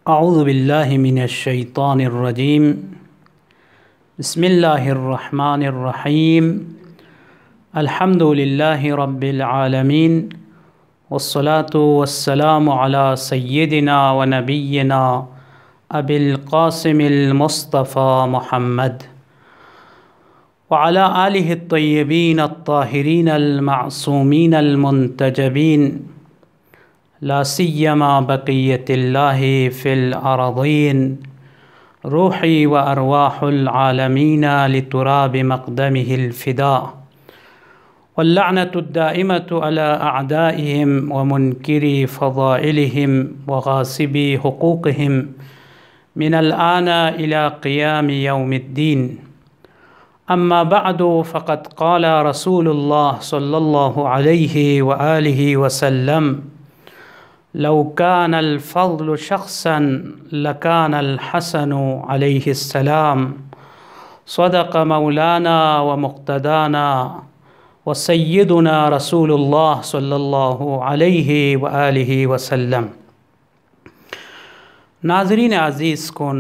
अऊज़ु बिल्लाहि मिनश शैतानिर रजीम। बिस्मिल्लाहिर रहमानिर रहीम। अल्हम्दुलिल्लाहि रब्बिल आलमीन वस्सलातु वस्सलामु अला सय्यिदिना व नबिय्यिना अबिल क़ासिमिल मुस्तफ़ा मुहम्मद व अला आलिहि त्तय्यबीन अत्ताहिरीन अल मासूमीन अल मुंतजबीन ला सिय्यमा बक़िय्यतिल्लाहि फ़िल अर्ज़ीन रूही व अरवाहुल आलमीन लितुराबि मक़दमिहिल फ़िदा वल्लअनतु दाइमतु अला अअदाइहिम व मुनकिरी फ़ज़ाइलिहिम व गासिबी हुक़ूक़िहिम मिनल आना इला क़ियामि यौमिद्दीन। अम्मा बअदु फ़क़द क़ाला रसूलुल्लाह सल्लल्लाहु अलैहि व आलिहि वसल्लम लौ कानल फ़ज़्लु शख़्सन लकानल हसनु अलैहिस्सलाम सदक़ मौलाना व मुक़्तदाना व सय्यिदुना रसूलुल्लाह सल्लल्लाहु अलैहि व आलिहि वसल्लम। नाज़रीन अज़ीज़ कुन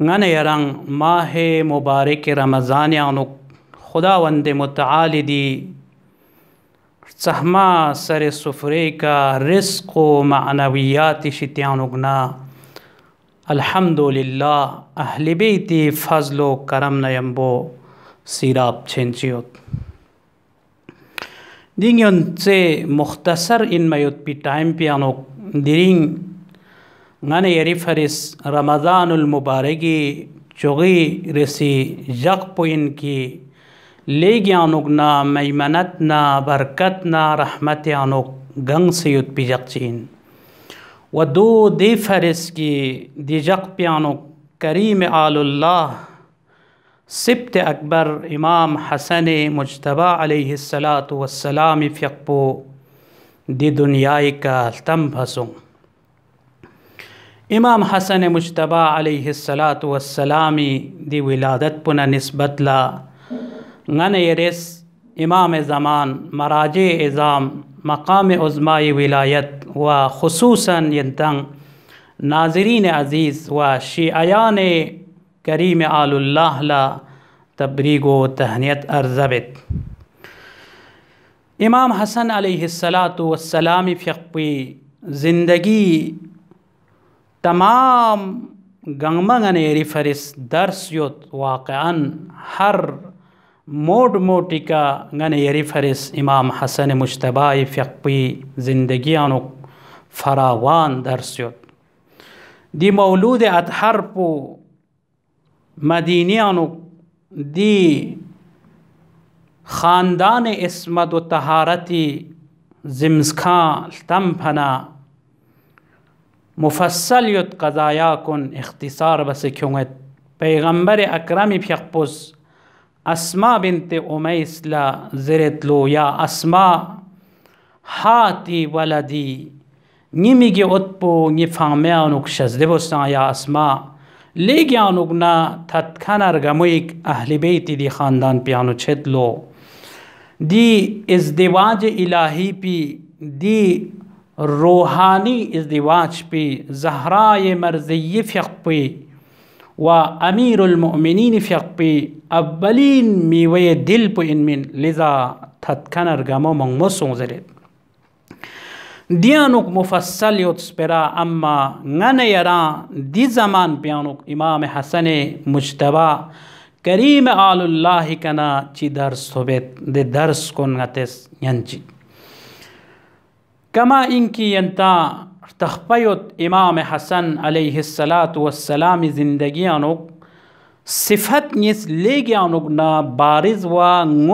ङन यरंग माह मुबारक रमज़ान यानुक खुदावंद मुतआली दी सहमा सर सुफ़रे का रिज़्क़ व मानवियात शित्यानुगना अल्हम्दुलिल्लाह अहले बैती फ़ज़्ल व करम नयम्बो सिराब छेंचियोत दिंगयों से मुख्तसर इन मयुत पी टाइम पियानुक दिरिंग ङन यरी फरिस रमज़ानुल मुबारकी चुगी रसी जग पुइन की ले ज्ञानुगना मैमनतना बरकतना रहमत यानुक गंग से युत पिजक चीन व दो दे फरिस की दिजक प्यानुक करीम आलुल्लाह सिब्त अकबर इमाम हसन मुज्तबा अलैहिस्सलातु वस्सलाम फ़यक़्पो दी दुनियाई का तम भसुं इमाम हसन मुज्तबा अलैहिस्सलातु वस्सलामी दी विलादत पुना निस्बत ला ङन यरिस इमाम ज़मान मराजे इज़ाम मकाम उज़्माई विलायत व खुसूसन यंतंग नाज़रीन अज़ीज़ व शियान करीम आलुल्लाह ला तब्रीगो तहनियत अर्ज़बित। इमाम हसन अलैहिस्सलातु वस्सलाम फ़यक़्पी ज़िंदगी तमाम गंगमंगन एरी फरिस दर्स युत वाक़अन हर मोड मोटी का गन यरी फरिस इमाम हसन मुज्तबा फ़यक़्पी ज़िंदगियानुक फरावान दर्स युत दी मौलूद अतहर पो मदीनियानुक दी ख़ानदान इस्मत व तहारती ज़िम्ज़खां तम फना मुफस्सल युत क़ज़ाया कुन इख्तिसार बस क्योंगत पैगम्बर अकरम फ़यक़्पुस अस्मा बिन्त उमैस ला ज़िरतलो या अस्मा हाती वलदी निमिगे उत्पो निफाम्यानुक शज़देवसा या अस्मा ले ज्ञानुगना थतखनर गमुइक अहले बैती दी ख़ानदान पियानो छेतलो दी इज़्दिवाज इलाही पी दी रूहानी इज़्दिवाज पी ज़हराए मर्ज़िय्ये फ़यक़्पी व अमीरुल मुअमिनीन फ़यक़्पी अव्वलीन मीवे दिल पो इनमिन लिज़ा थतखनर गमो मंगमोसों ज़रित दियानुक मुफस्सल युत्स्परा अम्मा ङन यरा दी ज़मान प्यानुक इमाम हसन मुज्तबा करीम आलुल्लाह कना ची दर्स होबेत दे दर्स कुन गतिस यंची कमा इनकी यंता तख़्पयुत इमाम हसन अलैहिस्सलातु वस्सलाम ज़िंदगियानुक सिफ़त निस ले ज्ञानुक ना बारिज़ व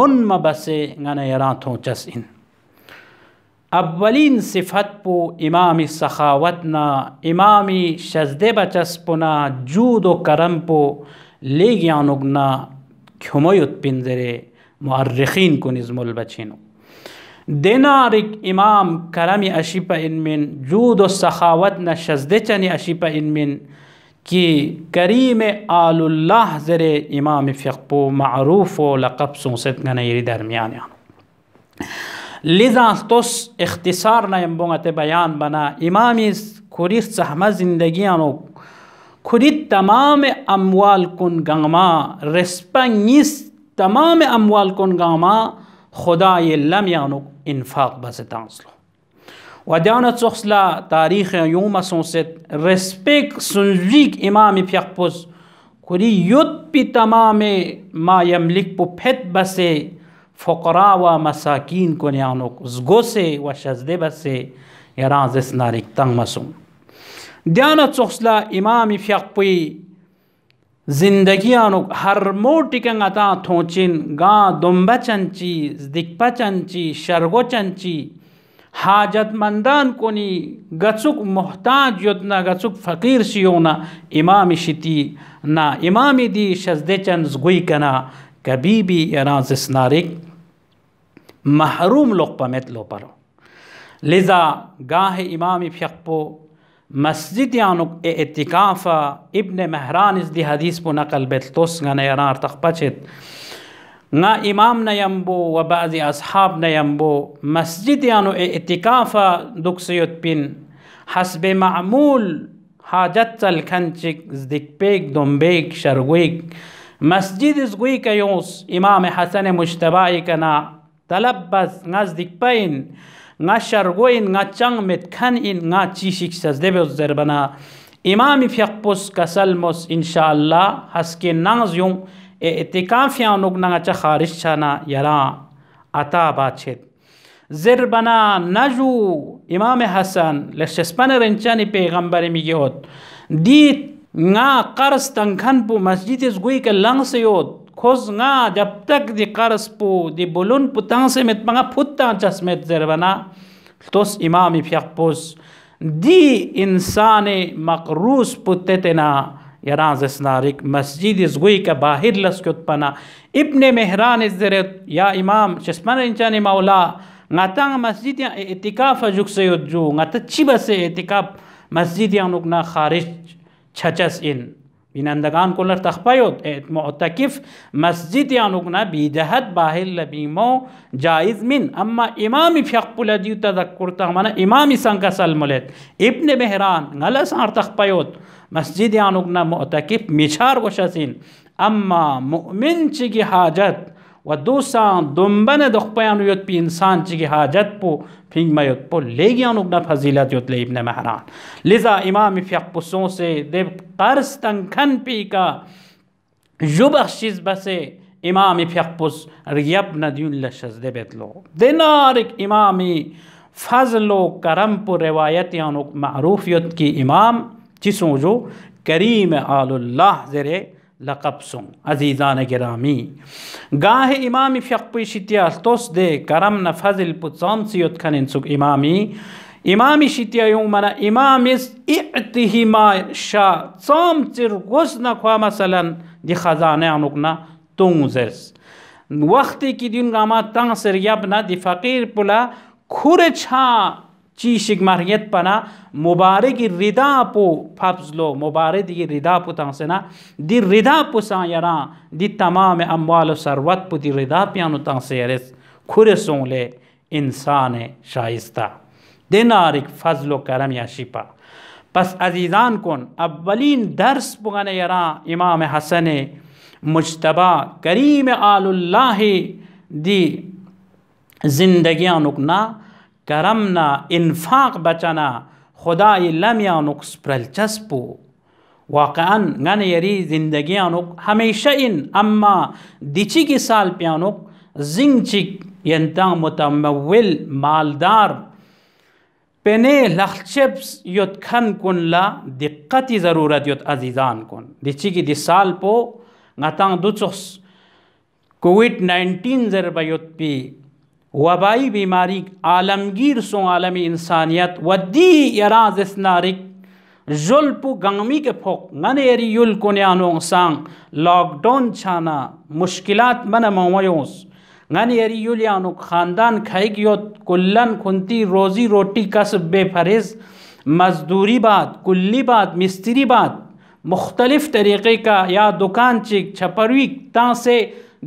ङुन मबसे ङन यरा थोचस इन अव्वलीन सिफ़त पो इमामी सखावतना इमामी शज़दे बचस्पुना जूद व करम पो ले ज्ञानुगना ख्युमयुत पिंजरे मुअर्रिखीन को निज़मुल बचीनो देनारिक इमाम करमी अशिपा इनमिन जूद व सखावत न शज़दे चनी अशिपा इनमिन कि करीम आलुल्लाह ज़रे इमाम फ़यक़्पो मारूफ़ व लक़ब सोंसत गना यरी दरमियान लिजा तोस इख्तिसार ना यम्बोंगते बयान बना इमामी खुरी सहमा जिंदगियानो खुरी तमाम अमवाल कुन गंगमा रेस्पंगिस तमाम अमवाल कुन गंगमा खुदा ये लम यानो इन्फाक बसतांसलो वदाना चोखला तारीख यूम सोसेत रेस्पेक्ट सुनजिक इमामी फ्याकपोस खुरी युद्ध पी तमाम मा यमलिक पु फेत बसे फ़क़रा व मसाकीन को न्यानोक ज़गोसे व शज़दे बसे यराज़ नारिक तंग मसूम ध्यान चोखला इमामी फ्याकपुई जिंदगियानोक हर मोटी के ngata थोचिन गा दुम्बा चंची दिक्पा चंची शर्गो चंची हाजतमंदान कोनी गचुक मोहताज योजना गचुक फ़कीर शियोना इमामी शिती ना इमामी दी शज़दे चंद गुई कना कभी भी यराज़ नारिक महरूम लोग पमेत लो परो लिजा गाह इमामी फ्यक्पो मस्जिद यानुक एतिकाफ़ा इब्न महरान इस दी हदीस पो नकल बेत तोस गना यरार तखपचित ना इमाम नयम्बो व बाज़ी असहाब नयम्बो मस्जिद यानु एतिकाफ़ा दुख सयुत पिन हस्बे मामूल हाजत चल खंचिक ज़दिकपेक दुम्बेक शरगुइक मस्जिद इस गुई कयोस इमाम हसन मुश्तबाई कना तलब्बस नज़दिकपैन ना शरगोइन ना चंग में खन इन ना चीशिक सजदे ज़रबना इमाम फ्यक्पुस कसलमुस इंशाअल्लाह हस्के नाज यूं एतिकाफ़ यानुक ना चा खारिज छाना यरा अता बाछेत ज़रबना नजू इमाम हसन लशस्पन रंचानी पैगंबर मियोत दी ना कर्ज तंखन पु मस्जिद इस गुई के लंग से योत खोज ना जब तक दी कर्ज पु दी बुलुन पुतां से में पंगा फुत्ता चश्मेत ज़रबना तोस इमाम फ्यक्पुस दी इंसान मकरूस पुत्ते तेना यराज़ नारिक मस्जिद इस गुई का बाहिर लस्कुत पना इब्ने मेहरान इस ज़रत या इमाम चश्मन इंचानी मौला ngata masjid yang etikaf juk sayuju ngata chiba se etikaf masjid yang nukna kharij chachas in binandagan kolar takhpayot mu'takif masjid yang nukna bidahat bahil labimo jaiz min amma imami fiaqpula diu tadhakkur mana imami sanka salmulet ibn mehran ngala sar takhpayot masjid yang nukna mu'takif michar washasin amma mu'min chigi hajat व दूसान दुम्बन दुखपयान युत P इंसान चिकी हाजत पो फिंग मयुत पो ले गया नुकना फजीलत युत ले इब्न महरान लिजा इमाम फ्यक्पुसों से देव कर्ज तंखन पी का जुबख्शिज बसे इमाम फ्यक्पुस रियब नदियुन लशज दे बेतलो दिनारिक इमामी फजलो करम पो रिवायत यानुक मारूफ युत की इमाम चिसों जो करीम आलुल्लाह ज़रे लक़ब अजीज़ान गिरामी गाह इमामी फ़्यक्पुई शितिया तोस दे करम न फज़ल पुत्साम सियत खनिन सुक इमामी शितिया यूं मना इमामिस इअतिहिमा शा साम चिर गुस न ख्वा मसलन दि ख़ज़ाने अनुकना तुंगज़र्स वक्ति की दिन गामा तंग सरियब न दि फ़कीर पुला खुर छा चीशिक मारियत पना मुबारक रिदा पो फब्जलो मुबारक दी रिदा पो तंगसेना दी रिदा पो सायरा दी तमाम अमवाल सरवत पो दी रिदा पियानो तंगसे यरेस खुरे सोंले इंसान शाइस्ता दिनारिक फजलो करम या शिपा पस अजीज़ान कोन अव्वलीन दर्स पुगाने यरा इमाम हसन मुज्तबा करीम आलुल्लाह दी जिंदगियां नुकना करमना इन्फाक बचना खुदाई लम्या नुक्स प्रलचस्पो वाक़अन गन यरी जिंदगियां नुक हमेशा इन अम्मा दिची की साल प्यानुक जिंचिक यंता मुतमव्विल मालदार पेने लखचेप्स युत खन कुनला दिक्कती ज़रूरत युत अजीज़ान कुन दिची की दिसाल पो ngata दुचोस कोविड-19 ज़रबा युत पी वबाई बीमारी आलमगीर सो आलमी इंसानियत वदी यराज़ नारिक जुल्पु गंगमी के फोक गनेरी युल कोन्यानो सांग लॉकडाउन छाना मुश्किलात मन मवयोस गनेरी युल यानो खानदान खाइगियोत कुल्लन खुंती रोजी रोटी कसब बेफरिज मजदूरी बात कुल्ली बात मिस्त्री बात मुख्तलिफ तरीक़े का या दुकान चिक छपरवी ता से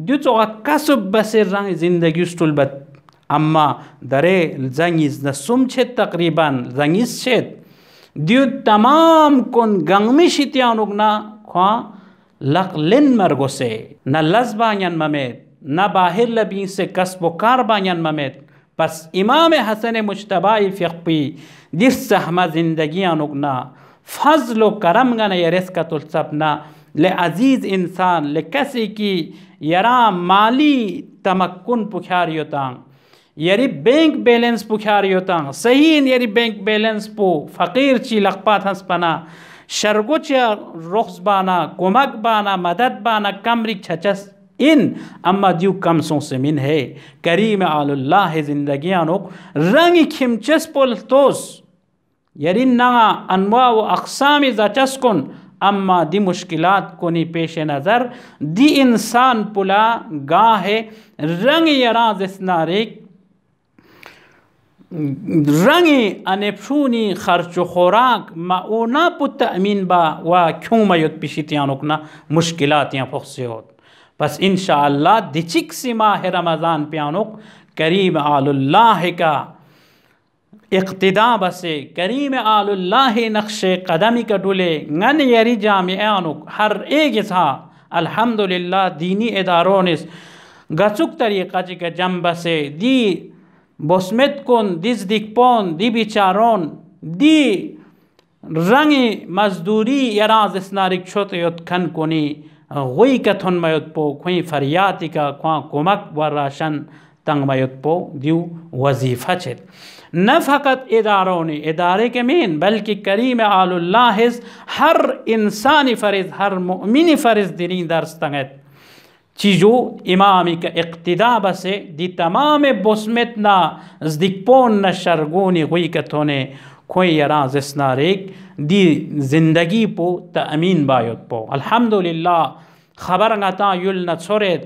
दुचो कसब बसे रंग ज़िंदगी स्टुलबत اما دره زنگیز نسوم چید تقریبا زنگیز چید دیو تمام کن گنگمی شیتیانوگ نا خواه لقلن مرگوسه نه لز بانین ممید نه باهر لبین سے کسب و کار بانین ممید. پس امام حسن مجتبی فقی در سهم زندگیانوگ نا فضل و کرم گنا یرس کتل سبنا لعزیز انسان لکسی کی یرا مالی تمکن پکھاریوتاں یری بینک بیلنس پکھاریوتاں صحیح یری بینک بیلنس پو فقیر چی لقپات ہنس پنا شرگو چی رخص بانا کمک بانا مدد بانا کمری چھچس ان اما دیو کم سو سے من ہے کریم آل اللہ زندگیانو رنگی کھمچس پول توس یری نغا انواع و اقسام زچس کن اما دی مشکلات کنی پیش نظر دی انسان پلا گاہ رنگ یراز اسنارک رنگی انپشونی خرچ و خوراک معونا پو تأمین با و کیوں میت پیشیتیانوکنا مشکلاتیاں پخصی ہوت. پس انشاءاللہ دیچک سی ماہ رمضان پیانوک کریم آل اللہ کا اقتداء بسے کریم آل اللہ نقش قدمی کا ڈولے ngن یری جامعانوک ہر ایک سا الحمدللہ دینی اداروں نے گچک طریقہ چکا جم بسے دی بسمت کن دیز دیک پون دی بیچارون دی رنگی مزدوری یراز اسنارک چھوت یوت کھن کنی غوی کتھن میت پو کوئی فریاتی کا کوئی کمک و راشن تنگ میت پو دیو وظیفہ چھت نہ فقط اداروں نے ادارے کے مین بلکہ کریم آل اللہ ہر انسانی فرض ہر مؤمنی فرض دینی درس تنگت چیزو امامی کا اقتداء بسے دی تمام بسمتنا زدکپون نا شرگونی غوی کتونے کوئی یراز اسناریک دی زندگی پو تأمین بایت پو الحمدللہ خبر نتا یل نچورت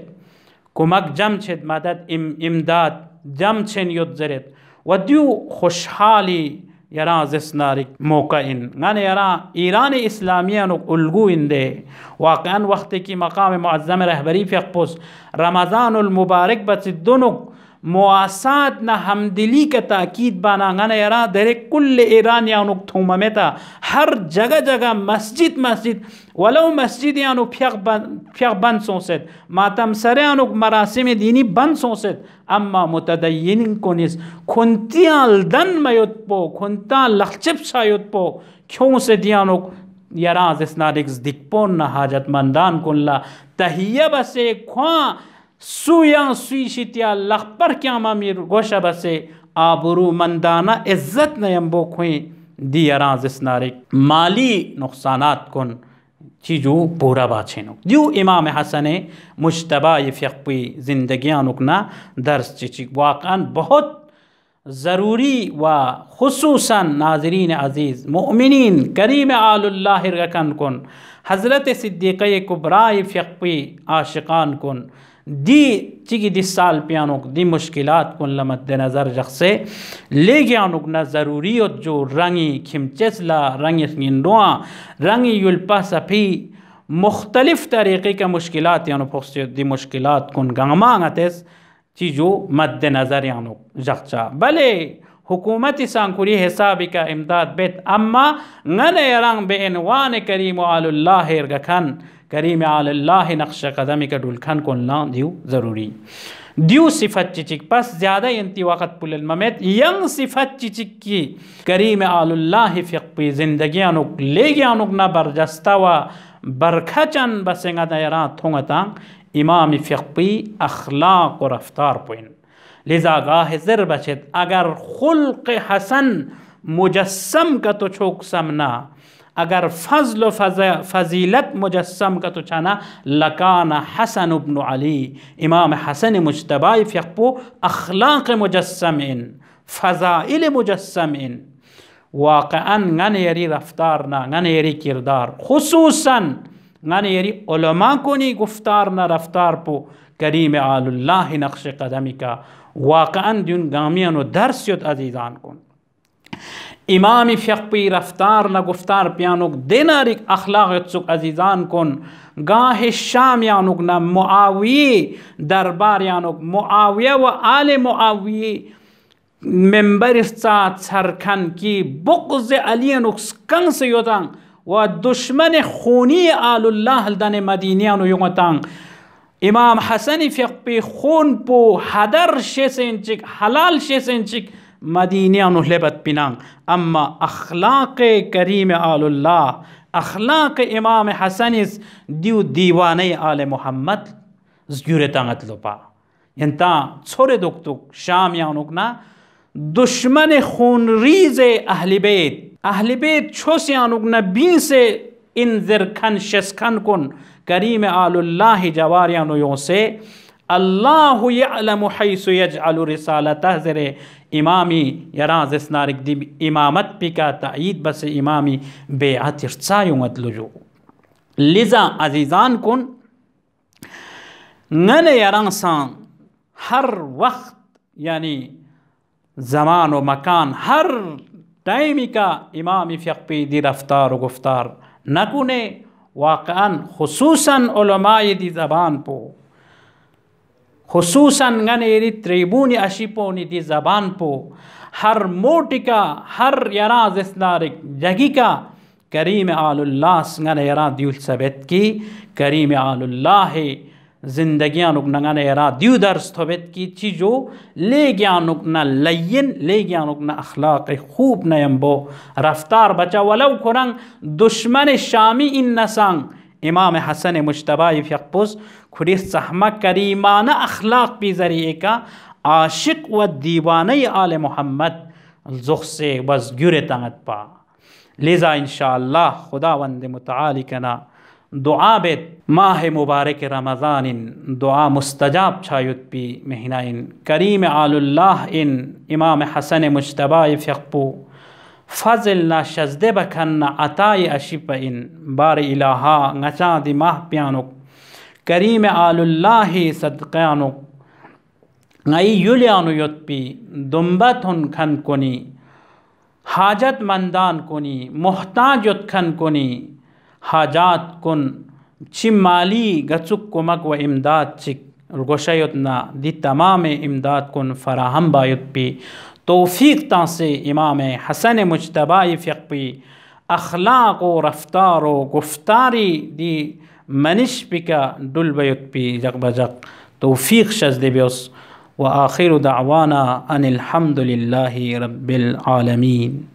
کمک جم چھت مدد امداد جم چھن یود زرت و دیو خوشحالی یراز اسنارک موقع ان غانے یرا ایران اسلامیانو الگو اندے واقعاً وقت کی مقام معظم رہبری فی اقپوس رمضان المبارک بچ دونوں مواسات نہ ہمدلی کا تاکید بانا غانے یرا در کل ایرانیانو تھوممیتا ہر جگہ جگہ مسجد مسجد ولو مسجد یانو پھیق بند سوست ماتم سریانو مراسم دینی بند سوست اما متدینین کنیس کنتیال دن میت پو کنتیال لخچب شایت پو کیوں سے دیانو یراز اسنادک زدکپون نہ حاجت مندان کن لا تحیہ بسے کھواں سویاں سوی شتیا لخ پر کیا مامیر گوشہ بسے آبرو مندانہ عزت نیمبو کھویں دی یراز اسنارک مالی نقصانات کن چیزو پورا باچھینو دیو امام حسن مجتبی فقی زندگیانوکنا درس چیچک واقعاً بہت ضروری و خصوصاً ناظرین عزیز مؤمنین کریم آل اللہ رکن کن حضرت صدیقہ کبرائی فقی عاشقان کن دی چیگی دی سال پیانوک دی مشکلات کن لمد نظر جخصے لے گیانوک نا ضروریت جو رنگی کھمچسلا رنگی سنگنڈواں رنگی یلپا سپی مختلف طریقے کا مشکلات یانو پخصیت دی مشکلات کن گنگمانگتس چیزو مد نظر یانو جخچا بلے حکومتی سانکوری حسابی کا امداد بیت اما غن یران بے انوان کریم آل اللہ ارگکن کریم آل اللہ نقش قدمی کا ڈولکھن کن لان دیو ضروری دیو صفت چچک پس زیادہ انتی وقت پل الممیت ینگ صفت چچک کی کریم آل اللہ فقی زندگیانوک لے گیانوک نا برجستا و برکھچن بسنگا دیران تھونگتا امام فقی اخلاق و رفتار پوین لذا گاہ زر بچت اگر خلق حسن مجسم کا تو چھوک سمنا اگر فضل و فضیلت مجسم کا تو چھانا لکان حسن ابن علی امام حسن مجتبی فقو اخلاق مجسم ان فضائل مجسم ان واقعاً غن یری رفتارنا غن یری کردار خصوصاً غن یری علماء کنی گفتارنا رفتار پو کریم آل اللہ نقش قدمی کا واقعاً دیون گامیان و درسیت عزیزان کن इमाम फ़िक़्ही रफ्तार न गुफ्तार पियानुक देनारिक अखलाक चुक अजीज़ान कन गाह शाम यानुक न मुआविये दरबार यानुक मुआविया व आले मुआविये मेंबर साथ सरखन की बुग़्ज़ अलियनुक कंग से योतांग व दुश्मन खूनी आलुल्लाह दने मदीनियानु योतांग इमाम हसन फ़िक़्ही खून पो हदर शेसेंचिक हलाल शेसेंचिक मदीनियानु लेबत पिनांग अम्मा अखलाक करीम आलुल्लाह अखलाक इमाम हसनिस दिव दीवाने आले मोहम्मद ज़्यूरतांगत लोपा यंता छोरे दुक्तुक शाम यानुक ना दुश्मन खून रीज़े अहल बैत छोस यानुक ना बीन से इन ज़िरखन शस्खन कुन करीम आलुल्लाह जवारियानु यों से अल्लाहु यअलमु हैसु यजअलु रिसालतह ज़रे इमामी यराज़ इसनारिक दी इमामत पिका तायीद बस इमामी बेअत इर्सायुंगत लुजू लिज़ा अजीज़ान कुन ngane yaransan हर वक्त यानी ज़मान व मकान हर टाइम का इमाम फ़िक़्ही दी रफ्तार व गुफ्तार नकुने वाक़अन खुसूसन उलमाए दी ज़बान पो खुसूसन गने त्रिबूनी अशिपोनी दी ज़बान पो हर मोटिका हर यराज़ इसनारिक जगी का करीम आलुल्लाह गने यरा दिल सबत की करीम आलुल्लाह ज़िंदगियानुक नगने यरा दिव दर्स थोबत की चीज़ो ले ज्ञानुक न लय्यन ले ज्ञानुक न अखलाक खूब नयम्बो रफ्तार बचा वलव खुरंग दुश्मन शामी इन नसंग इमाम हसन मुज्तबा फ़िक़्ही खुरी सहमा करीमाना अखलाक भी ज़रिए का आशिक व दीवाने आले मोहम्मद ज़ुख से बस गिरे तंगत पा लिज़ा इंशाअल्लाह खुदावंद मुतआली कना दुआ बेत माह मुबारक रमज़ान इन दुआ मुस्तजाब छायुत पी महीना इन करीम आलुल्लाह इन इमाम हसन मुज्तबा फ़िक़्ही फ़ज़ल ना शज़दे बखन ना अताए अशिप इन बार इलाहा ngचा दिमाह प्यानुक करीम आलुल्लाह सदक़यानुक ngई युलियानु युत्पी दुम्बत हुन खन कोनी हाजत मंदान कोनी मोहताज युत खन कोनी हाजात कुन चिमाली गचुक कुमक व इमदाद चिक गोशयुतना दी तमाम इमदाद कुन फराहम बायुत पी तौफीक ता से इमाम हसन मुज्तबा फ़िक़्ही अखलाक व रफ्तार व गुफ्तारी दी मनिश पिका डुल बयुत पी जग बजक तौफीक शज़दे बेस व आखिर दावाना अनिल हम्दुलिल्लाहि रब्बिल आलमीन।